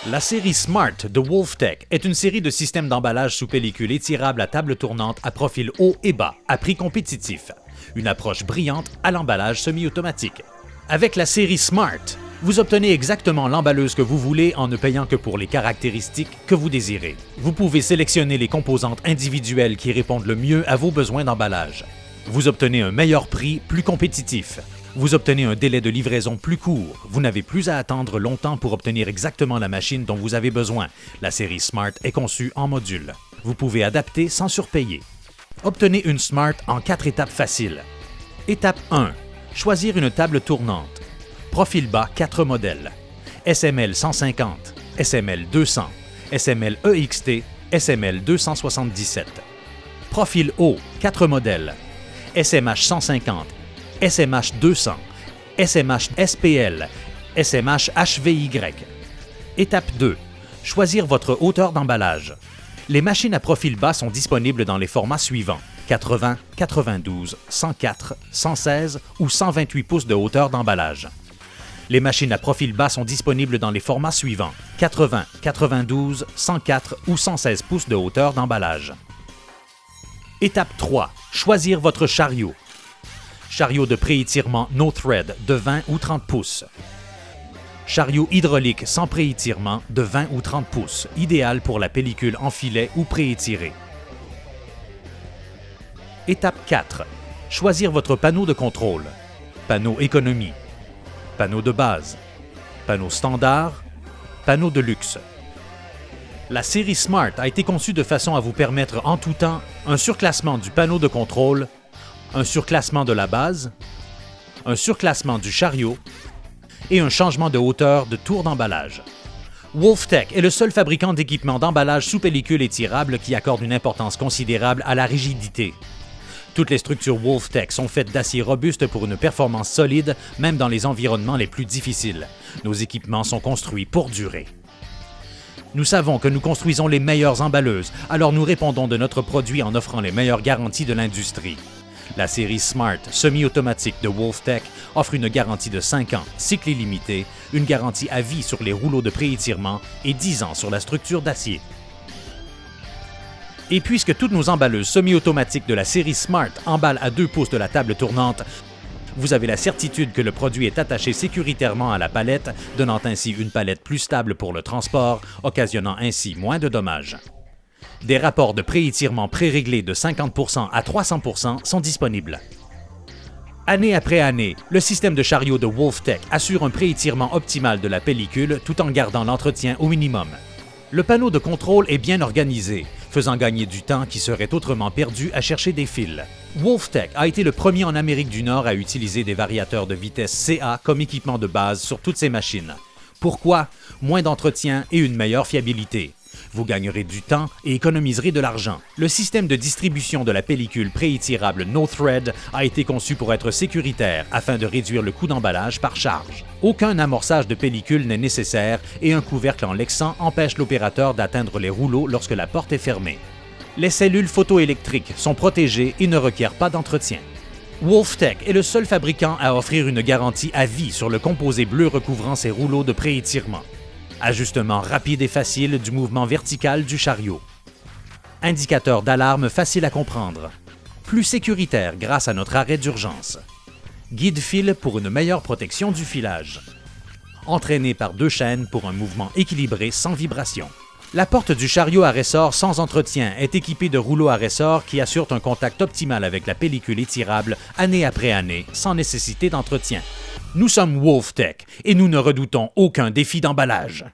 La série Smart de WolfTech est une série de systèmes d'emballage sous pellicule étirable à table tournante à profil haut et bas, à prix compétitif. Une approche brillante à l'emballage semi-automatique. Avec la série Smart, vous obtenez exactement l'emballeuse que vous voulez en ne payant que pour les caractéristiques que vous désirez. Vous pouvez sélectionner les composantes individuelles qui répondent le mieux à vos besoins d'emballage. Vous obtenez un meilleur prix plus compétitif. Vous obtenez un délai de livraison plus court. Vous n'avez plus à attendre longtemps pour obtenir exactement la machine dont vous avez besoin. La série Smart est conçue en module. Vous pouvez adapter sans surpayer. Obtenez une Smart en 4 étapes faciles. Étape 1. Choisir une table tournante. Profil bas 4 modèles. SML 150, SML 200, SML EXT, SML 277. Profil haut 4 modèles. SMH 150, SMH 200, SMH SPL, SMH HVY. Étape 2. Choisir votre hauteur d'emballage. Les machines à profil bas sont disponibles dans les formats suivants: 80, 92, 104, 116 ou 128 pouces de hauteur d'emballage. Les machines à profil bas sont disponibles dans les formats suivants: 80, 92, 104 ou 116 pouces de hauteur d'emballage. Étape 3. Choisir votre chariot. Chariot de préétirement no thread de 20 ou 30 pouces. Chariot hydraulique sans préétirement de 20 ou 30 pouces, idéal pour la pellicule en filet ou préétirée. Étape 4. Choisir votre panneau de contrôle. Panneau économie. Panneau de base. Panneau standard. Panneau de luxe. La série Smart a été conçue de façon à vous permettre en tout temps un surclassement du panneau de contrôle, un surclassement de la base, un surclassement du chariot et un changement de hauteur de tour d'emballage. WolfTech est le seul fabricant d'équipements d'emballage sous pellicule étirable qui accorde une importance considérable à la rigidité. Toutes les structures WolfTech sont faites d'acier robuste pour une performance solide, même dans les environnements les plus difficiles. Nos équipements sont construits pour durer. Nous savons que nous construisons les meilleures emballeuses, alors nous répondons de notre produit en offrant les meilleures garanties de l'industrie. La série Smart semi-automatique de WolfTech offre une garantie de 5 ans, cycle illimité, une garantie à vie sur les rouleaux de préétirement et 10 ans sur la structure d'acier. Et puisque toutes nos emballeuses semi-automatiques de la série Smart emballent à 2 pouces de la table tournante, vous avez la certitude que le produit est attaché sécuritairement à la palette, donnant ainsi une palette plus stable pour le transport, occasionnant ainsi moins de dommages. Des rapports de préétirement pré-réglés de 50% à 300% sont disponibles. Année après année, le système de chariot de WolfTech assure un préétirement optimal de la pellicule tout en gardant l'entretien au minimum. Le panneau de contrôle est bien organisé, faisant gagner du temps qui serait autrement perdu à chercher des fils. WolfTech a été le premier en Amérique du Nord à utiliser des variateurs de vitesse CA comme équipement de base sur toutes ses machines. Pourquoi? Moins d'entretien et une meilleure fiabilité. Vous gagnerez du temps et économiserez de l'argent. Le système de distribution de la pellicule préétirable No Thread a été conçu pour être sécuritaire afin de réduire le coût d'emballage par charge. Aucun amorçage de pellicule n'est nécessaire et un couvercle en lexan empêche l'opérateur d'atteindre les rouleaux lorsque la porte est fermée. Les cellules photoélectriques sont protégées et ne requièrent pas d'entretien. WolfTech est le seul fabricant à offrir une garantie à vie sur le composé bleu recouvrant ses rouleaux de préétirement. Ajustement rapide et facile du mouvement vertical du chariot. Indicateur d'alarme facile à comprendre. Plus sécuritaire grâce à notre arrêt d'urgence. Guide-fil pour une meilleure protection du filage. Entraîné par 2 chaînes pour un mouvement équilibré sans vibration. La porte du chariot à ressort sans entretien est équipée de rouleaux à ressort qui assurent un contact optimal avec la pellicule étirable année après année sans nécessité d'entretien. Nous sommes WolfTech et nous ne redoutons aucun défi d'emballage.